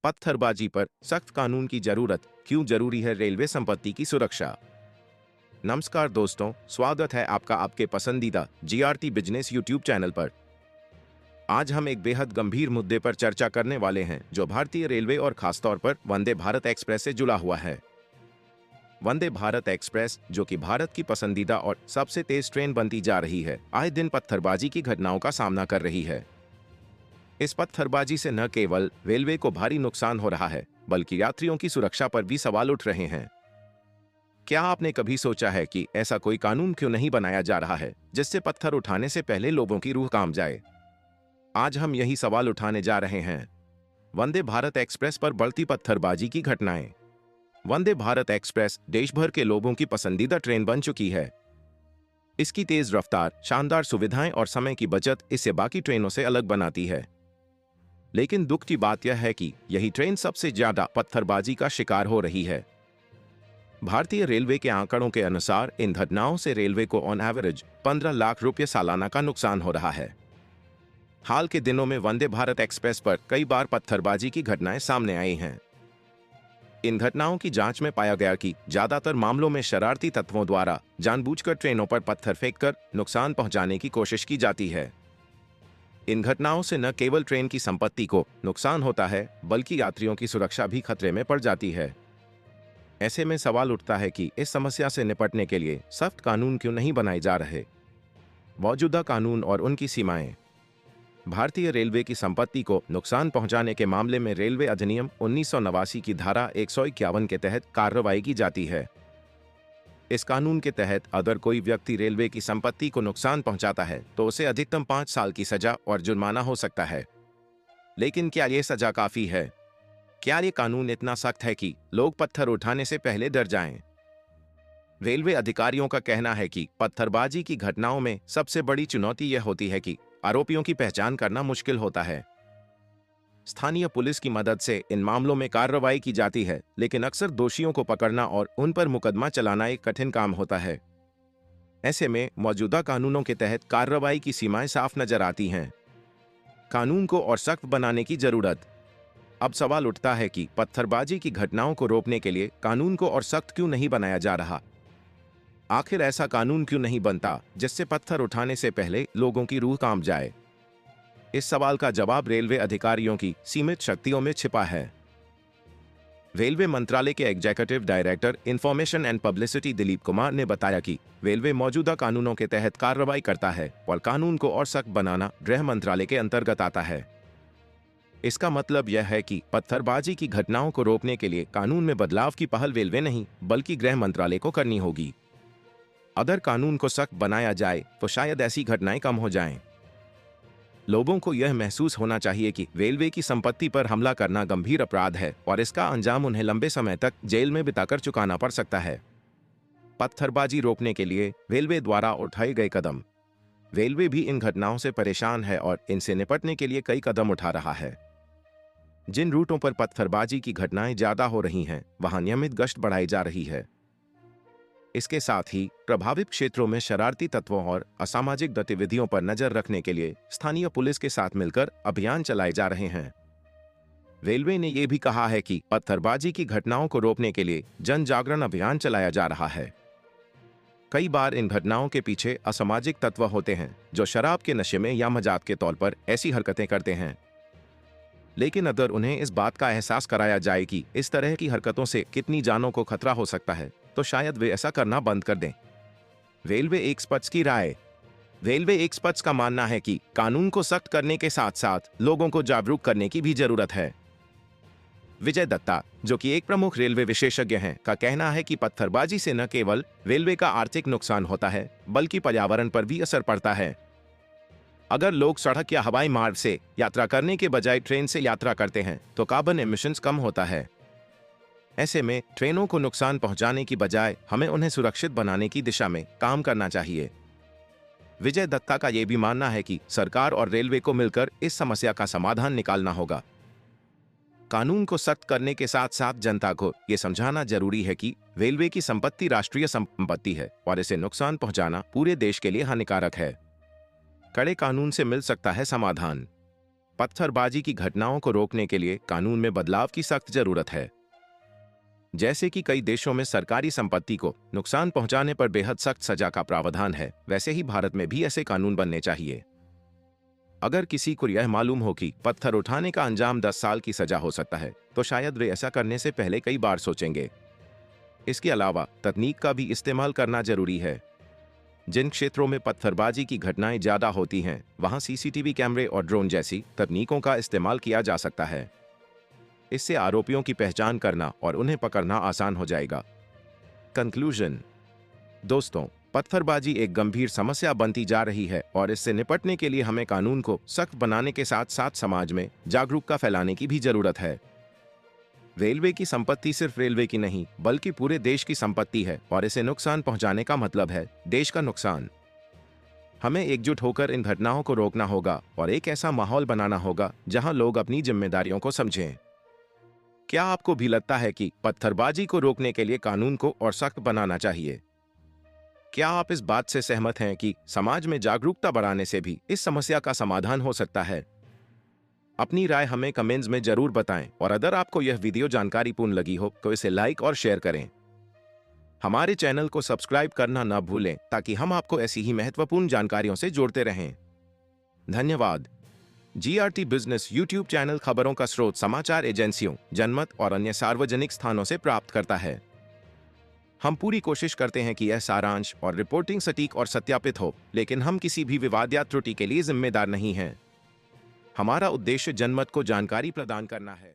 पत्थरबाजी पर सख्त कानून की जरूरत, क्यों जरूरी है रेलवे संपत्ति की सुरक्षा। नमस्कार दोस्तों, स्वागत है आपका आपके पसंदीदा जीआरटी बिजनेस यूट्यूब चैनल पर। आज हम एक बेहद गंभीर मुद्दे पर चर्चा करने वाले हैं जो भारतीय रेलवे और खासतौर पर वंदे भारत एक्सप्रेस से जुड़ा हुआ है। वंदे भारत एक्सप्रेस, जो कि भारत की पसंदीदा और सबसे तेज ट्रेन बनती जा रही है, आए दिन पत्थरबाजी की घटनाओं का सामना कर रही है। इस पत्थरबाजी से न केवल रेलवे को भारी नुकसान हो रहा है, बल्कि यात्रियों की सुरक्षा पर भी सवाल उठ रहे हैं। क्या आपने कभी सोचा है कि ऐसा कोई कानून क्यों नहीं बनाया जा रहा है जिससे पत्थर उठाने से पहले लोगों की रूह कांप जाए? आज हम यही सवाल उठाने जा रहे हैं। वंदे भारत एक्सप्रेस पर बढ़ती पत्थरबाजी की घटनाएं। वंदे भारत एक्सप्रेस देश भर के लोगों की पसंदीदा ट्रेन बन चुकी है। इसकी तेज रफ्तार, शानदार सुविधाएं और समय की बचत इसे बाकी ट्रेनों से अलग बनाती है। लेकिन दुख की बात यह है कि यही ट्रेन सबसे ज्यादा पत्थरबाजी का शिकार हो रही है। भारतीय रेलवे के आंकड़ों के अनुसार इन घटनाओं से रेलवे को ऑन एवरेज 15 लाख रुपये सालाना का नुकसान हो रहा है। हाल के दिनों में वंदे भारत एक्सप्रेस पर कई बार पत्थरबाजी की घटनाएं सामने आई हैं। इन घटनाओं की जांच में पाया गया कि ज्यादातर मामलों में शरारती तत्वों द्वारा जानबूझकर ट्रेनों पर पत्थर फेंककर नुकसान पहुंचाने की कोशिश की जाती है। इन घटनाओं से न केवल ट्रेन की संपत्ति को नुकसान होता है, बल्कि यात्रियों की सुरक्षा भी खतरे में पड़ जाती है। ऐसे में सवाल उठता है कि इस समस्या से निपटने के लिए सख्त कानून क्यों नहीं बनाए जा रहे। मौजूदा कानून और उनकी सीमाएं। भारतीय रेलवे की संपत्ति को नुकसान पहुंचाने के मामले में रेलवे अधिनियम 1989 की धारा 151 के तहत कार्रवाई की जाती है। इस कानून के तहत अगर कोई व्यक्ति रेलवे की संपत्ति को नुकसान पहुंचाता है तो उसे अधिकतम 5 साल की सजा और जुर्माना हो सकता है। लेकिन क्या यह सजा काफी है? क्या ये कानून इतना सख्त है कि लोग पत्थर उठाने से पहले डर जाएं? रेलवे अधिकारियों का कहना है कि पत्थरबाजी की घटनाओं में सबसे बड़ी चुनौती यह होती है कि आरोपियों की पहचान करना मुश्किल होता है। स्थानीय पुलिस की मदद से इन मामलों में कार्रवाई की जाती है, लेकिन अक्सर दोषियों को पकड़ना और उन पर मुकदमा चलाना एक कठिन काम होता है। ऐसे में मौजूदा कानूनों के तहत कार्रवाई की सीमाएं साफ नजर आती हैं। कानून को और सख्त बनाने की जरूरत। अब सवाल उठता है कि पत्थरबाजी की घटनाओं को रोकने के लिए कानून को और सख्त क्यों नहीं बनाया जा रहा? आखिर ऐसा कानून क्यों नहीं बनता जिससे पत्थर उठाने से पहले लोगों की रूह कांप जाए? इस सवाल का जवाब रेलवे अधिकारियों की सीमित शक्तियों में छिपा है। रेलवे मंत्रालय के executive director information and publicity Dilip Kumar ने बताया कि रेलवे मौजूदा कानूनों के तहत कार्रवाई करता है और कानून को और सख्त बनाना गृह मंत्रालय के अंतर्गत आता है। इसका मतलब यह है कि पत्थरबाजी की घटनाओं को रोकने के लिए कानून में बदलाव की पहल रेलवे नहीं, बल्कि गृह मंत्रालय को करनी होगी। अगर कानून को सख्त बनाया जाए तो शायद ऐसी घटनाएं कम हो जाएं। लोगों को यह महसूस होना चाहिए कि रेलवे की संपत्ति पर हमला करना गंभीर अपराध है और इसका अंजाम उन्हें लंबे समय तक जेल में बिताकर चुकाना पड़ सकता है। पत्थरबाजी रोकने के लिए रेलवे द्वारा उठाए गए कदम। रेलवे भी इन घटनाओं से परेशान है और इनसे निपटने के लिए कई कदम उठा रहा है। जिन रूटों पर पत्थरबाजी की घटनाएं ज्यादा हो रही हैं, वहां नियमित गश्त बढ़ाई जा रही है। इसके साथ ही प्रभावित क्षेत्रों में शरारती तत्वों और असामाजिक गतिविधियों पर नजर रखने के लिए स्थानीय पुलिस के साथ मिलकर अभियान चलाए जा रहे हैं। रेलवे ने यह भी कहा है कि पत्थरबाजी की घटनाओं को रोकने के लिए जन जागरण अभियान चलाया जा रहा है। कई बार इन घटनाओं के पीछे असामाजिक तत्व होते हैं जो शराब के नशे में या मजाक के तौर पर ऐसी हरकतें करते हैं। लेकिन अगर उन्हें इस बात का एहसास कराया जाए कि इस तरह की हरकतों से कितनी जानों को खतरा हो सकता है, तो शायद वे ऐसा करना बंद कर दें। रेलवे एक्सपर्ट्स की राय। रेलवे एक्सपर्ट्स का मानना है कि कानून को सख्त करने के साथ साथ लोगों को जागरूक करने की भी जरूरत है। विजय दत्ता, जो कि एक प्रमुख रेलवे विशेषज्ञ हैं, का कहना है कि पत्थरबाजी से न केवल रेलवे का आर्थिक नुकसान होता है, बल्कि पर्यावरण पर भी असर पड़ता है। अगर लोग सड़क या हवाई मार्ग से यात्रा करने के बजाय ट्रेन से यात्रा करते हैं तो कार्बन एमिशंस कम होता है। ऐसे में ट्रेनों को नुकसान पहुंचाने की बजाय हमें उन्हें सुरक्षित बनाने की दिशा में काम करना चाहिए। विजय दत्ता का यह भी मानना है कि सरकार और रेलवे को मिलकर इस समस्या का समाधान निकालना होगा। कानून को सख्त करने के साथ साथ जनता को यह समझाना जरूरी है कि रेलवे की संपत्ति राष्ट्रीय संपत्ति है और इसे नुकसान पहुंचाना पूरे देश के लिए हानिकारक है। कड़े कानून से मिल सकता है समाधान। पत्थरबाजी की घटनाओं को रोकने के लिए कानून में बदलाव की सख्त जरूरत है। जैसे कि कई देशों में सरकारी संपत्ति को नुकसान पहुंचाने पर बेहद सख्त सजा का प्रावधान है, वैसे ही भारत में भी ऐसे कानून बनने चाहिए। अगर किसी को यह मालूम हो कि पत्थर उठाने का अंजाम 10 साल की सजा हो सकता है, तो शायद वे ऐसा करने से पहले कई बार सोचेंगे। इसके अलावा तकनीक का भी इस्तेमाल करना जरूरी है। जिन क्षेत्रों में पत्थरबाजी की घटनाएं ज्यादा होती हैं, वहां सीसीटीवी कैमरे और ड्रोन जैसी तकनीकों का इस्तेमाल किया जा सकता है। इससे आरोपियों की पहचान करना और उन्हें पकड़ना आसान हो जाएगा। कंक्लूजन। दोस्तों, पत्थरबाजी एक गंभीर समस्या बनती जा रही है और इससे निपटने के लिए हमें कानून को सख्त बनाने के साथ साथ समाज में जागरूकता फैलाने की भी जरूरत है। रेलवे की संपत्ति सिर्फ रेलवे की नहीं, बल्कि पूरे देश की संपत्ति है और इसे नुकसान पहुंचाने का मतलब है देश का नुकसान। हमें एकजुट होकर इन घटनाओं को रोकना होगा और एक ऐसा माहौल बनाना होगा जहां लोग अपनी जिम्मेदारियों को समझें। क्या आपको भी लगता है कि पत्थरबाजी को रोकने के लिए कानून को और सख्त बनाना चाहिए? क्या आप इस बात से सहमत हैं कि समाज में जागरूकता बढ़ाने से भी इस समस्या का समाधान हो सकता है? अपनी राय हमें कमेंट्स में जरूर बताएं और अगर आपको यह वीडियो जानकारीपूर्ण लगी हो तो इसे लाइक और शेयर करें। हमारे चैनल को सब्सक्राइब करना न भूलें ताकि हम आपको ऐसी ही महत्वपूर्ण जानकारियों से जोड़ते रहें। धन्यवाद। जीआरटी बिजनेस यूट्यूब चैनल खबरों का स्रोत समाचार एजेंसियों, जनमत और अन्य सार्वजनिक स्थानों से प्राप्त करता है। हम पूरी कोशिश करते हैं कि यह सारांश और रिपोर्टिंग सटीक और सत्यापित हो, लेकिन हम किसी भी विवाद या त्रुटि के लिए जिम्मेदार नहीं हैं। हमारा उद्देश्य जनमत को जानकारी प्रदान करना है।